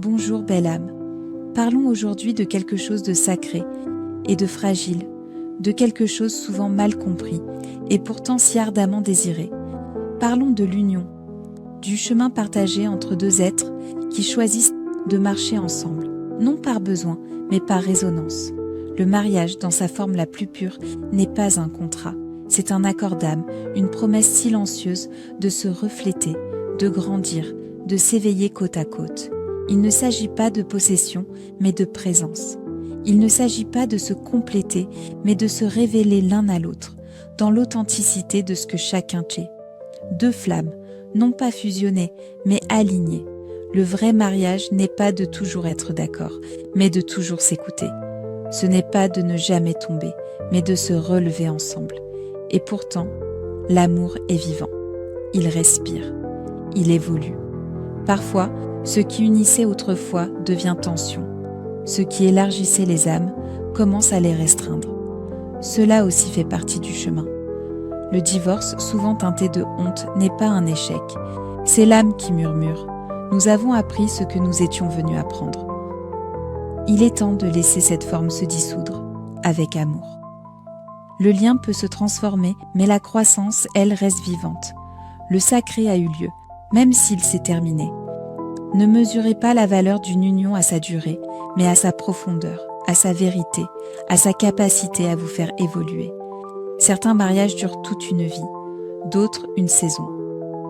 Bonjour belle âme. Parlons aujourd'hui de quelque chose de sacré et de fragile, de quelque chose souvent mal compris et pourtant si ardemment désiré. Parlons de l'union, du chemin partagé entre deux êtres qui choisissent de marcher ensemble, non par besoin, mais par résonance. Le mariage, dans sa forme la plus pure, n'est pas un contrat, c'est un accord d'âme, une promesse silencieuse de se refléter, de grandir, de s'éveiller côte à côte. Il ne s'agit pas de possession, mais de présence. Il ne s'agit pas de se compléter, mais de se révéler l'un à l'autre, dans l'authenticité de ce que chacun est. Deux flammes, non pas fusionnées, mais alignées. Le vrai mariage n'est pas de toujours être d'accord, mais de toujours s'écouter. Ce n'est pas de ne jamais tomber, mais de se relever ensemble. Et pourtant, l'amour est vivant. Il respire. Il évolue. Parfois, ce qui unissait autrefois devient tension. Ce qui élargissait les âmes commence à les restreindre. Cela aussi fait partie du chemin. Le divorce, souvent teinté de honte, n'est pas un échec. C'est l'âme qui murmure. Nous avons appris ce que nous étions venus apprendre. Il est temps de laisser cette forme se dissoudre, avec amour. Le lien peut se transformer, mais la croissance, elle, reste vivante. Le sacré a eu lieu, même s'il s'est terminé. Ne mesurez pas la valeur d'une union à sa durée, mais à sa profondeur, à sa vérité, à sa capacité à vous faire évoluer. Certains mariages durent toute une vie, d'autres une saison,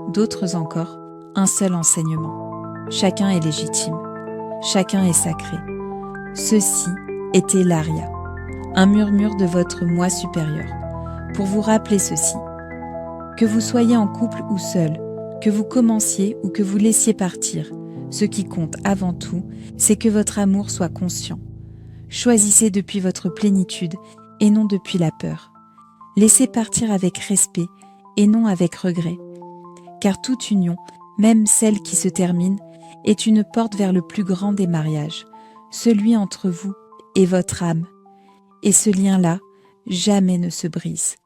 d'autres encore un seul enseignement. Chacun est légitime, chacun est sacré. Ceci était l'Aria, un murmure de votre moi supérieur, pour vous rappeler ceci. Que vous soyez en couple ou seul, que vous commenciez ou que vous laissiez partir, ce qui compte avant tout, c'est que votre amour soit conscient. Choisissez depuis votre plénitude et non depuis la peur. Laissez partir avec respect et non avec regret. Car toute union, même celle qui se termine, est une porte vers le plus grand des mariages, celui entre vous et votre âme. Et ce lien-là, jamais ne se brise.